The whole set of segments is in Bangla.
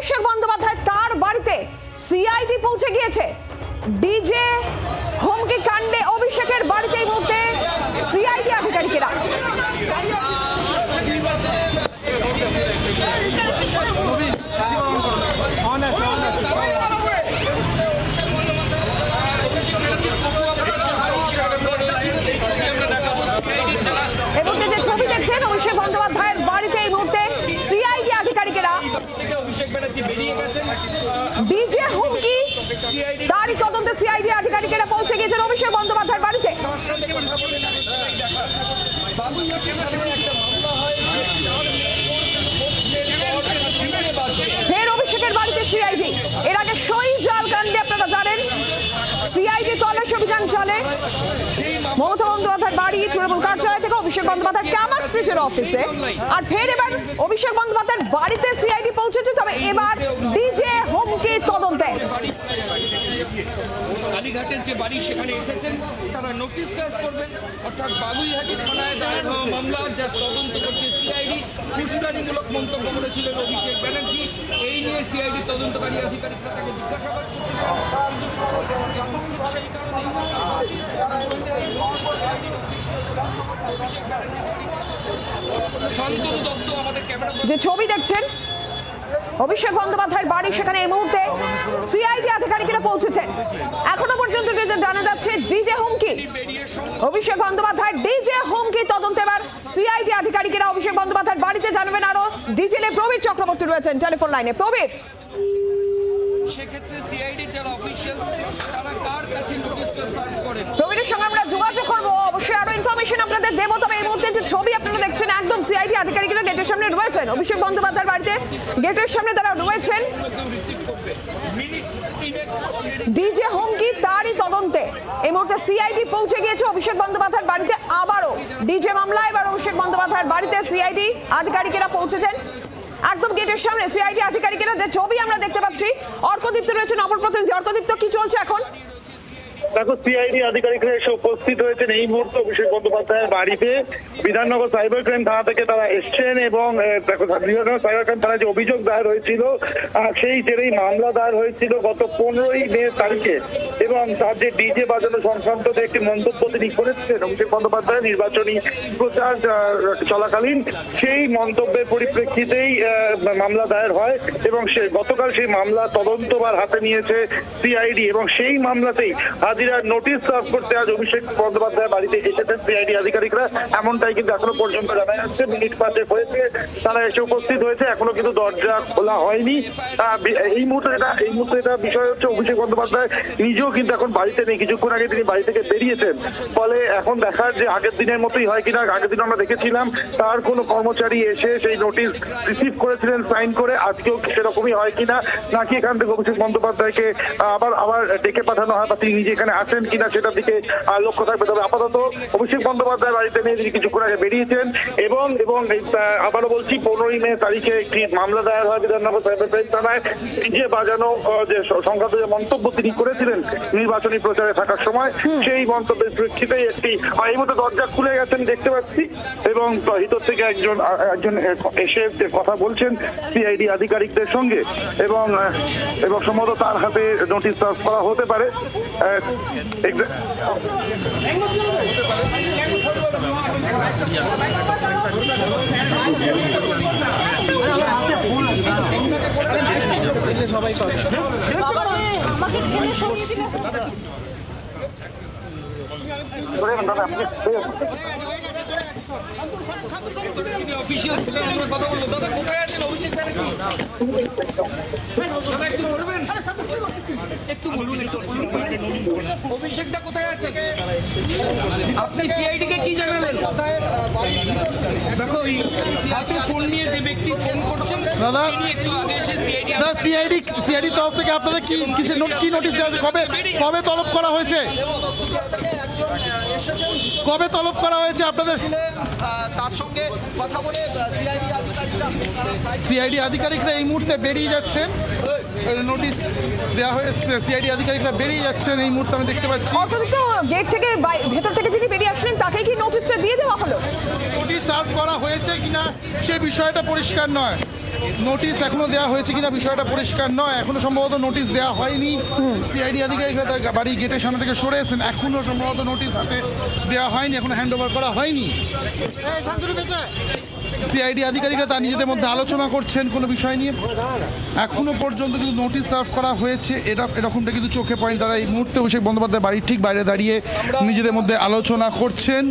অভিষেক বন্দ্যোপাধ্যায় তার বাড়িতে সিআইডি পৌঁছে গিয়েছে। ডিজে হুমকি কাণ্ডে অভিষেকের বাড়িতে এই মুহূর্তে সিআইডি আধিকারিকেরা। এবং যে ছবি দেখছেন অভিষেক বন্দ্যোপাধ্যায়ের বাড়িতে এই মুহূর্তে সিআইডি আধিকারিকেরা। ডিজে হুমকি তারই তদন্তে সিআইডি আধিকারিকেরা পৌঁছে গিয়েছেন অভিষেক বন্দ্যোপাধ্যায়ের বাড়িতে। ফের অভিষেকের বাড়িতে সিআইডি। এর আগে সই জাল কাণ্ডে আপনারা জানেন সিআইডি তল্লাশি অভিযান চলে মমতা বন্দ্যোপাধ্যায়ের বাড়ি, তৃণমূল কার্যালয় থেকে অভিষেক বন্দ্যোপাধ্যায়ের ক্যামার স্ট্রিটের অফিসে। আর ফের এবার অভিষেক বন্দ্যোপাধ্যায়ের বাড়িতে সিআইডি পৌঁছেছে, তবে এবার ডিজে হুমকি তদন্তে। কালীঘাটের যে বাড়ি সেখানে এসেছেন, তারা নোটিশ সার্ভ করবেন, অর্থাৎ বাবুইহাটি থানায় দায়ের হওয়া মামলা যার তদন্ত করছে সিআইডি। উস্কানিমূলক মন্তব্য করেছিলেন অভিষেক ব্যানার্জি, এই নিয়ে সিআইডি তদন্তকারী আধিকারিকরা তাকে জিজ্ঞাসাবাদ সেই কারণে শান্তনু দত্ত আমাদের ক্যামেরা যে ছবি দেখছেন অভিষেক বন্দ্যোপাধ্যায়ের বাড়ি, সেখানে এই মুহূর্তে সিআইডি আধিকারিকেরা পৌঁছেছেন। এখনো পর্যন্ত যে জানা যাচ্ছে ডিজে হুমকি, অভিষেক বন্দ্যোপাধ্যায়ের ডিজে হুমকি তদন্তে এবার সিআইডি আধিকারিকেরা অভিষেক বন্দ্যোপাধ্যায়ের বাড়িতে। জানবেন আরো ডিটেলে প্রবীর চক্রবর্তী রয়েছেন টেলিফোন লাইনে। প্রবীর, সেক্ষেত্রে সিআইডি যারা অফিশিয়ালস তারা কার কাছে নোটিশটা সার্ভ করেন? প্রবীরের সঙ্গে আমরা যোগাযোগ করবো, অবশ্যই আরো ইনফরমেশন আপনাদের দেবো। তবে এই মুহূর্তে যে ছবি আপনারা দেখছেন একদম সিআইডি আধিকারিকরা গেটের সামনে রয়েছেন অভিষেক বন্দ্যোপাধ্যায়ের বাড়িতে, গেটের সামনে তারা রয়েছেন। ডিজে হুমকি তারই তদন্তে এই মুহূর্তে সিআইডি পৌঁছে গিয়েছে অভিষেক বন্দ্যোপাধ্যায়ের বাড়িতে। আবারও ডিজে মামলা, এবার অভিষেক বন্দ্যোপাধ্যায়ের বাড়িতে সিআইডি আধিকারিকেরা পৌঁছেছেন একদম গেটের সামনে। সিআইডি আধিকারিকেরা যে ছবি আমরা দেখতে পাচ্ছি, অর্কদীপ্ত রয়েছেন অপর প্রতিনিধি। অর্কদীপ্ত, কি চলছে এখন? দেখো, সিআইডি আধিকারিকরা এসে উপস্থিত হয়েছেন এই মুহূর্তে অভিষেক বন্দ্যোপাধ্যায়ের বাড়িতে। বিধাননগর সাইবার ক্রাইম থানা থেকে তারা এসছেন এবং বিধাননগর সাইবার ক্রাইম থানায় যে অভিযোগ দায়ের হয়েছিল সেই জেরেই মামলা দায়ের হয়েছিল গত 15ই মে তারিখে। এবং তার যে ডিজে বাজানো সংক্রান্ত যে একটি মন্তব্য তিনি করেছিলেন অভিষেক বন্দ্যোপাধ্যায় নির্বাচনী প্রচার চলাকালীন, সেই মন্তব্যের পরিপ্রেক্ষিতেই মামলা দায়ের হয় এবং গতকাল সেই মামলা তদন্তভার হাতে নিয়েছে সিআইডি। এবং সেই মামলাতেই নোটিশ সার্ভ করতে আজ অভিষেক বন্দ্যোপাধ্যায় বাড়িতে এসেছেন সিআইডি আধিকারিকরা, এমনটাই কিন্তু এখনো পর্যন্ত জানা যাচ্ছে। মিনিট 5 হয়েছে তারা এসে উপস্থিত হয়েছে, এখনো কিন্তু দরজা খোলা হয়নি। এই মুহূর্তে এটা বিষয় হচ্ছে অভিষেক বন্দ্যোপাধ্যায় নিজেও কিন্তু এখন বাড়িতে নেই। কিছুক্ষণ আগে তিনি বাড়ি থেকে বেরিয়েছেন। ফলে এখন দেখার যে আগের দিনের মতোই হয় কিনা। আগের দিন আমরা দেখেছিলাম তার কোনো কর্মচারী এসে সেই নোটিশ রিসিভ করেছিলেন সাইন করে, আজকেও সেরকমই হয় কিনা, নাকি এখান থেকে অভিষেক বন্দ্যোপাধ্যায়কে আবার ডেকে পাঠানো হয় বা তিনি নিজে এখানে আছেন কিনা সেটার দিকে লক্ষ্য থাকবে। তবে আপাতত অভিষেক বন্দ্যোপাধ্যায় বাড়িতে নিয়ে তিনি কিছুক্ষণ আগে বেরিয়েছেন। এবং আবারও বলছি 15ই মে তারিখে একটি মামলা দায়ের হয় বিধাননগর সাইবার ক্রাইম থানায়। ডিজে বাজানো যে সংক্রান্ত যে মন্তব্য তিনি করেছিলেন নির্বাচনী প্রচারে থাকার সময়, সেই মন্তব্যের প্রেক্ষিতেই এই মধ্যে দরজা খুলে গেছেন দেখতে পাচ্ছি। এবং ভিতর থেকে একজন এসে কথা বলছেন সিআইডি আধিকারিকদের সঙ্গে এবং সম্ভবত তার হাতে নোটিশ সার্ভ করা হতে পারে। অফিসিয়াল ছিলেন, আমরা কথা বলবো। দাদা কোথায় আছেন অভিষেক ব্যানার্জি? দাদা একটু বলবেন, একটু বলুন। অভিষেকদা কোথায় আছেন? আপনি সিআইডি কে কি জানালেন? দেখো হাতে ফোন নিয়ে যে ব্যক্তি ফোন করছেন তিনি একটু আগে এসে সিআইডি তরফ থেকে আপনাদের কি নোটিশ দেওয়া হয়েছে? কবে তলব করা হয়েছে? কবে তলব করা হয়েছে আপনাদের? তার সঙ্গে কথা বলে সিআইডি আধিকারিকরা এই মুহূর্তে বেরিয়ে যাচ্ছেন। নোটিশ দেওয়া হয়েছে, সিআইডি আধিকারিকরা বেরিয়ে যাচ্ছেন এই মুহূর্তে আমি দেখতে পাচ্ছি। অপরদিকে গেট থেকে ভেতর থেকে যিনি বেরিয়ে আসলেন তাকে কি নোটিশটা দিয়ে দেওয়া হলো? নোটিশ সার্ভ করা হয়েছে কিনা সে বিষয়টা পরিষ্কার নয়। নোটিশ এখনো দেওয়া হয়েছে কিনা বিষয়টা পরিষ্কার নয়, এখনো সম্ভবত নোটিশ দেওয়া হয়নি। সিআইডি আধিকারিকরা তার বাড়ি গেটের সামনে থেকে সরে এসেছেন, এখনো সম্ভবত নোটিশ হাতে দেওয়া হয়নি, এখনো হ্যান্ড ওভার করা হয়নি। সিআইডি আধিকারিকরা তার নিজেদের মধ্যে আলোচনা করছেন কোনো বিষয় নিয়ে। এখনো পর্যন্ত কিন্তু নোটিশ সার্ভ করা হয়েছে এরকমটা কিন্তু চোখে পড়েনি। তারা এই মুহূর্তে অভিষেক বন্দ্যোপাধ্যায় বাড়ির ঠিক বাইরে দাঁড়িয়ে নিজেদের মধ্যে আলোচনা করছেন।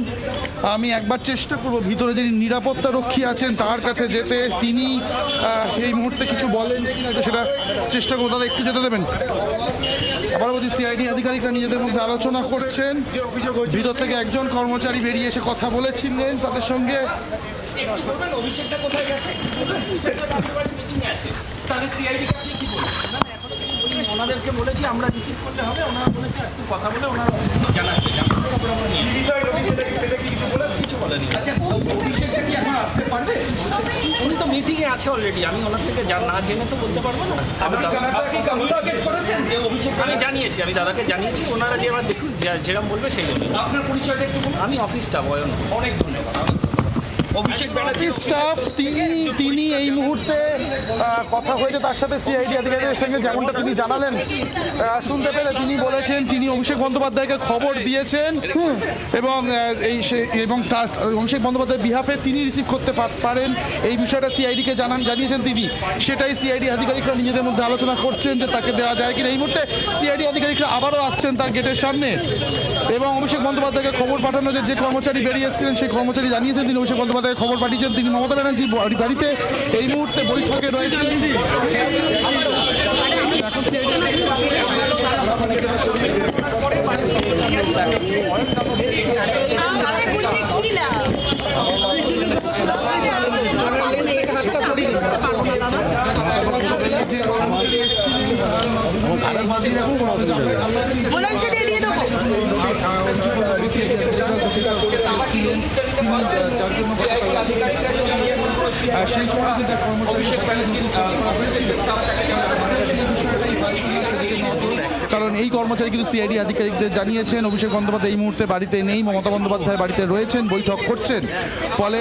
আমি একবার চেষ্টা করব ভিতরে যিনি নিরাপত্তা রক্ষী আছেন তার কাছে যেতে, তিনি এই মুহূর্তে কিছু বলেন কিনা সেটা চেষ্টা করবো। দাদা একটু যেতে দেবেন। আবার বলছি, সিআইডি আধিকারিকরা নিজেদের মধ্যে আলোচনা করছেন। ভিতর থেকে একজন কর্মচারী বেরিয়ে এসে কথা বলেছিলেন তাদের সঙ্গে। অভিষেকটা কোথায় গেছে? তাহলে সিআইডি কে আপনি কি বলবেন? ওনাদেরকে বলেছি আমরা রিসিভ করলে হবে, ওনারা বলেছে একটু কথা বলে ওনারা জানাচ্ছে। কিছু বলেনি। আচ্ছা, অভিষেকটা কি এখন আসতে পারবে? উনি তো মিটিংয়ে আছে অলরেডি, আমি ওনার থেকে না জেনে তো বলতে পারবো না। আপনি কমিউনিকেট করেছেন যে অভিষেক? আমি জানিয়েছি, আমি দাদাকে জানিয়েছি, ওনারা যে আমার দেখুন যেরকম বলবে সেই বলবে। আপনার পরিচয়টা একটু বলুন। আমি অফিস স্টাফ, অনেক ধন্যবাদ। অভিষেক ব্যানার্জি স্টাফ তিনি এই মুহূর্তে কথা হয়েছে তার সাথে সিআইডি আধিকারিকের সঙ্গে, যেমনটা তিনি জানালেন শুনতে পেলে তিনি বলেছেন তিনি অভিষেক বন্দ্যোপাধ্যায়কে খবর দিয়েছেন এবং তার অভিষেক বন্দ্যোপাধ্যায়ের বিহাফে তিনি রিসিভ করতে পারেন এই বিষয়টা সিআইডিকে জানিয়েছেন তিনি। সেটাই সিআইডি আধিকারিকরা নিজেদের মধ্যে আলোচনা করছেন যে তাকে দেওয়া যায় কিনা। এই মুহূর্তে সিআইডি আধিকারিকরা আবারও আসছেন তার গেটের সামনে এবং অভিষেক বন্দ্যোপাধ্যায়কে খবর পাঠানো যে কর্মচারী বেরিয়ে এসেছিলেন সেই কর্মচারী জানিয়েছেন তিনি অভিষেক বন্দ্যোপাধ্যায় খবর পাঠিয়েছেন। তিনি মমতা ব্যানার্জি বাড়িতে এই মুহূর্তে বৈঠকে রয়েছেন। সেই সময় কিন্তু কারণ এই কর্মচারী কিন্তু সিআইডি আধিকারিকদের জানিয়েছেন অভিষেক বন্দ্যোপাধ্যায় এই মুহূর্তে বাড়িতে নেই, মমতা বন্দ্যোপাধ্যায় বাড়িতে রয়েছেন, বৈঠক করছেন। ফলে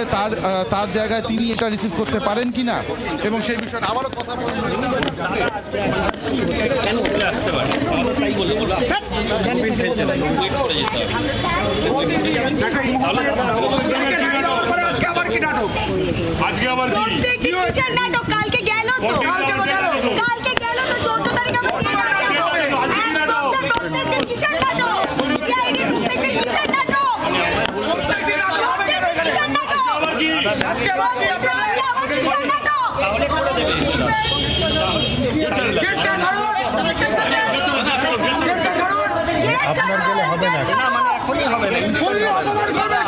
তার জায়গায় তিনি এটা রিসিভ করতে পারেন কিনা এবং সেই বিষয়ে আবারও কথা আজকে আবার কি নাটক? কালকে গেল তো 14 তারিখ আবার কি আছে? প্রত্যেকদিন কিসের নাটক? সিআইডি প্রত্যেকদিন কিসের নাটক? প্রত্যেকদিন কিসের নাটক? আজকে আবার কিসের নাটক? গেটটা ধরো, হবে না, মানে এখনই হবে না।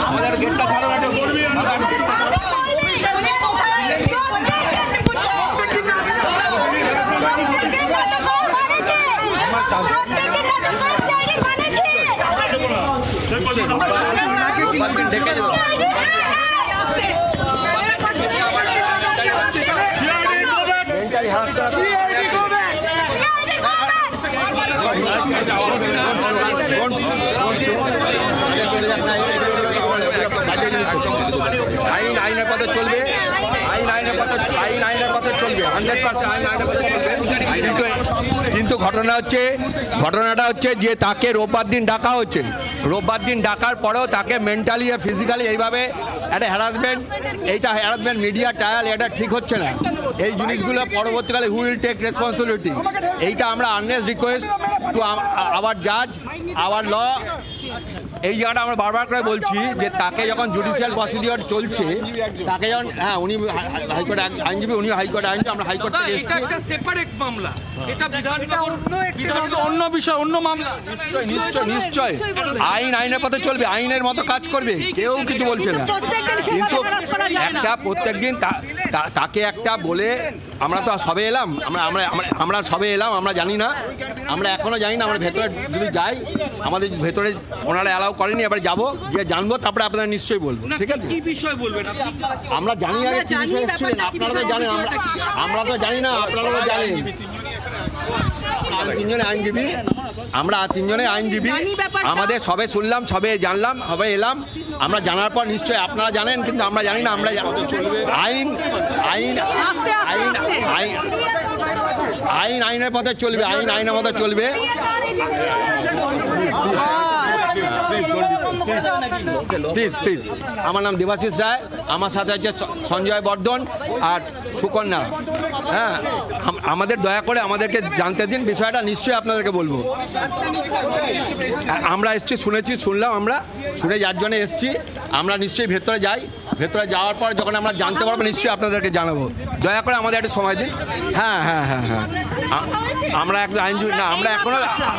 আমাদের গেটটা ছাড়ো নাটক করবি না। আইন আইনের পথে চলবে, আইন আইনের পথে চলবে 100% আইন আইনের পথে চলবে। কিন্তু ঘটনাটা হচ্ছে যে তাকে রোববার দিন ডাকা হচ্ছে। রোববার দিন ডাকার পরেও তাকে মেন্টালি আর ফিজিক্যালি এইভাবে একটা হ্যারাসমেন্ট মিডিয়া ট্রায়াল এটা ঠিক হচ্ছে না। এই জিনিসগুলো পরবর্তীকালে হু উইল টেক রেসপন্সিবিলিটি, এইটা আমরা আর্নেস্ট রিকোয়েস্ট টু আওয়ার জাজ, আওয়ার ল। এই জায়গাটা আমরা বারবার করে বলছি যে তাকে যখন জুডিশিয়াল প্রসিডিওর চলছে, তাকে যখন উনি হাইকোর্ট আইনজীবী, উনি হাইকোর্ট আইনজীবী, আমরা হাইকোর্ট থেকে এটা একটা সেপারেট মামলা, এটা অন্য বিষয়, অন্য মামলা। নিশ্চয় আইন আইনের পথে চলবে, আইনের মতো কাজ করবে, কেউ কিছু বলছে না। কিন্তু একটা প্রত্যেকদিন তাকে একটা বলে আমরা তো সবে এলাম, আমরা সবে এলাম, আমরা জানি না, আমরা এখনো জানি না। আমরা ভেতরে যদি যাই, আমাদের ভেতরে ওনারা অ্যালাউ করেনি, এবার যাবো, গিয়ে জানবো, তারপরে আপনারা নিশ্চয়ই বলবো। ঠিক আছে, কি বিষয় বলবেন? আমরা জানি না কি বিষয় এসেছিলেন, আপনারা তো জানেন, আমরা তো জানি না, আপনারা তো জানেন। তিনজনে আইনজীবী, আমরা তিনজনে আইনজীবী, আমাদের সবে শুনলাম, সবে জানলাম, সবে এলাম। আমরা জানার পর নিশ্চয়ই আপনারা জানেন, কিন্তু আমরা জানি না। আমরা আইন আইন আইন আইন আইন আইনের পথে চলবে, আইন আইনের পথে চলবে। প্লিজ প্লিজ, আমার নাম দেবাশিস রায়, আমার সাথে আছে সঞ্জয় বর্ধন আর সুকন্যা। হ্যাঁ, আমাদের দয়া করে আমাদেরকে জানতে দিন বিষয়টা, নিশ্চয়ই আপনাদেরকে বলবো। আমরা এসছি, শুনলাম, আমরা শুনে যার জন্য এসছি। আমরা নিশ্চয়ই ভেতরে যাই, ভেতরে যাওয়ার পর যখন আমরা জানতে পারবো নিশ্চয়ই আপনাদেরকে জানাবো। দয়া করে আমাদের একটু সময় দিন। হ্যাঁ হ্যাঁ হ্যাঁ হ্যাঁ, আমরা একটু আইনজীবী না,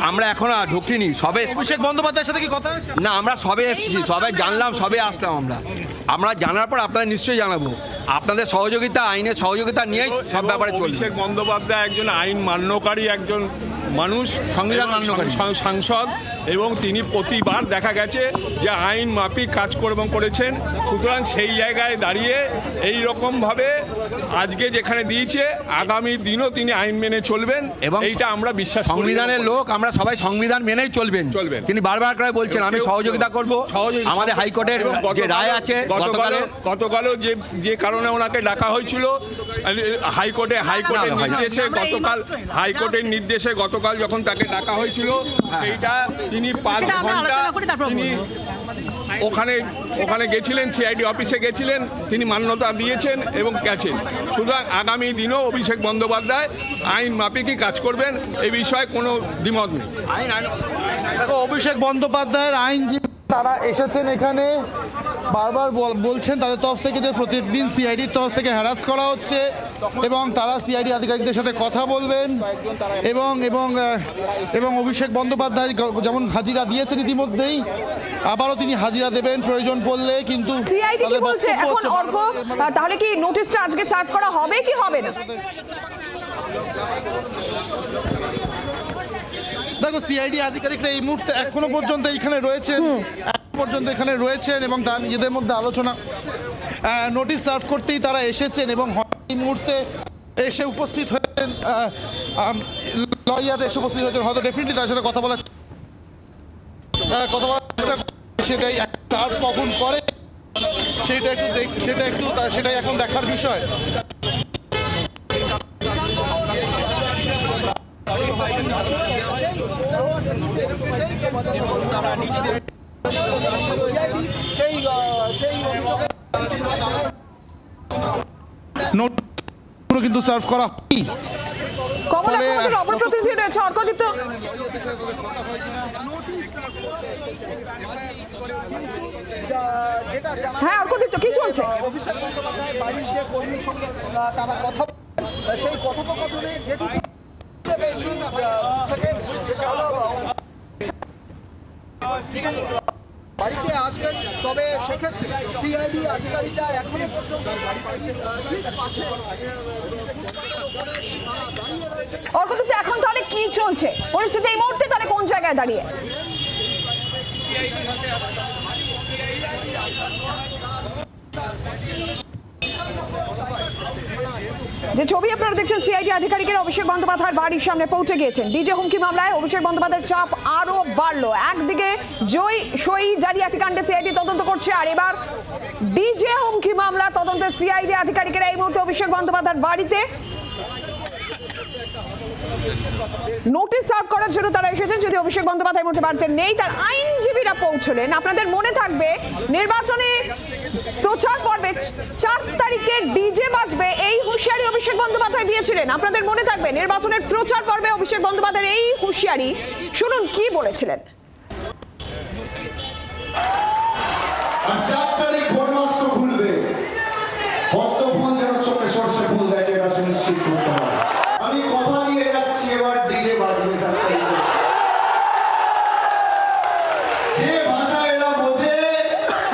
আমরা এখনো ঢুকিনি, সবে অভিষেক বন্দ্যোপাধ্যায়ের সাথে কি কথা হয়েছে? না, আমরা সবে এসেছি, সবে জানলাম, সবে আসলাম। আমরা জানার পর আপনাদের নিশ্চয়ই জানাবো। আপনাদের সহযোগিতা, আইনের সহযোগিতা নিয়েই সব ব্যাপারে চলছে। অভিষেক বন্দ্যোপাধ্যায় একজন আইন মান্যকারী একজন মানুষ, সংবিধান মান্যকারী সাংসদ, এবং তিনি প্রতিবার দেখা গেছে যে আইন মাফিক কাজকর্ম করেছেন। সুতরাং সেই জায়গায় দাঁড়িয়ে এই রকমভাবে আজকে যেখানে দিয়েছে, আগামী দিনও তিনি আইন মেনে চলবেন এবং এইটা আমরা বিশ্বাস করি। সংবিধানের লোক, আমরা সবাই সংবিধান মেনেই চলবেন। তিনি বারবার করে বলছেন আমি সহযোগিতা করব। আমাদের হাইকোর্টের যে রায় আছে, গতকালও যে কারণে ওনাকে ডাকা হয়েছিল হাইকোর্টের নির্দেশে গতকাল যখন তাকে ডাকা হয়েছিল, সেইটা তিনি 5 ঘন্টা তিনি ওখানে গেছিলেন, সিআইডি অফিসে গেছিলেন, তিনি মান্যতা দিয়েছেন এবং গেছেন। সুতরাং আগামী দিনও অভিষেক বন্দ্যোপাধ্যায় আইন মাফিকই কাজ করবেন, এই বিষয়ে কোনো দ্বিমত নেই। দেখো, অভিষেক বন্দ্যোপাধ্যায়ের আইনজীবী তারা এসেছেন এখানে, বারবার বলছেন তাদের তরফ থেকে যে প্রতিদিন সিআইডির তরফ থেকে হ্যারাস করা হচ্ছে এবং তারা সিআইডি আধিকারিকদের সাথে কথা বলবেন এবং এবং এবং অভিষেক বন্দ্যোপাধ্যায় যেমন হাজিরা দিয়েছেন ইতিমধ্যেই, আবারও তিনি হাজিরা দেবেন প্রয়োজন পড়লে। কিন্তু সিআইডি কি বলছে এখন অর্ক? তাহলে কি নোটিশটা আজকে সার্ভ করা হবে কি হবে না? দেখো, সিআইডি আধিকারিকরা এই মুহূর্তে এখনো পর্যন্ত এখানে রয়েছেন এবং তারা নিজেদের মধ্যে আলোচনা, নোটিশ সার্ভ করতেই তারা এসেছেন এবং এই মুহূর্তে এসে উপস্থিত হয়েছেন লয়ার, এসে উপস্থিত হয়েছেন, হয়তো ডেফিনেটলি তার সাথে কথা বলার সেটাই সার্ভ কখন করে সেটাই এখন দেখার বিষয়। কিন্তু সার্ভ করা হয়নি। কমলা আমাদের অপর প্রতিনিধি রয়েছে অর্কদীপ্ত। হ্যাঁ অর্কদীপ্ত, কি চলছে? অভিষেক বন্দ্যোপাধ্যায় বাড়ির যে কর্মীর সঙ্গে তারা কথা, সেই কথোপকথনে যেটুকু বাড়িতে আসবেন, তবে সেক্ষেত্রে সিআইডি আধিকারিকরা এখনো পর্যন্ত অর্কদীপ্ত, এখন তাহলে কি চলছে পরিস্থিতি এই মুহূর্তে, তাহলে কোন জায়গায় দাঁড়িয়ে? যে ছবি আপনারা দেখছেন, সিআইডি আধিকারিকেরা অভিষেক বন্দ্যোপাধ্যায়ের বাড়ির সামনে পৌঁছে গিয়েছেন। ডিজে হুমকি মামলায় অভিষেক বন্দ্যোপাধ্যায়ের চাপ আরো বাড়লো। একদিকে সই জালিয়াতি কাণ্ডে সিআইডি তদন্ত করছে, আর এবার ডিজে হুমকি মামলা তদন্তে সিআইডি আধিকারিকেরা এই মুহূর্তে অভিষেক বন্দ্যোপাধ্যায়ের বাড়িতে নোটিশ সার্ভ করার জন্য তারা এসেছেন। যদি অভিষেক বন্দ্যোপাধ্যায় মুহূর্তে বাড়িতে নেই, তার আইনজীবীরা পৌঁছলেন। আপনাদের মনে থাকবে নির্বাচনে প্রচার পর্বে 4 তারিখে ডিজে বাজবে, এই হুঁশিয়ারি অভিষেক বন্দ্যোপাধ্যায় দিয়েছিলেন। আপনাদের মনে থাকবে নির্বাচনের প্রচার পর্বে অভিষেক বন্দ্যোপাধ্যায়ের এই হুঁশিয়ারি, শুনুন কি বলেছিলেন। 4 তারিখ ভোটবাক্স খুলবে, ভক্তফোন যেন চোখে সর্ষে ফুল দেয়, এটা সুনিশ্চিত করতে হবে। আমি কথা দিয়ে যাচ্ছি, এবার ডিজে বাজবে 4 তারিখে। যে ভাষা এরা বোঝে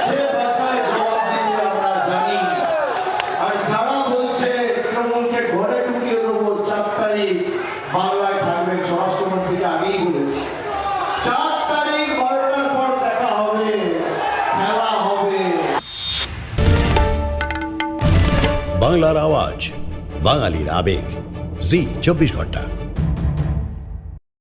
সে ভাষায় জবাব দিতে আমরা জানি। আর যারা বলছে তৃণমূলকে ঘরে ঢুকিয়ে দেবো 4 তারিখ বাংলায় থাকবেন, স্বরাষ্ট্রমন্ত্রীকে আগেই বলেছি 4 তারিখ 12টার পর দেখা হবে, খেলা হবে। বাংলার আওয়াজ, বাঙালির আবেগ, জি 24 ঘন্টা।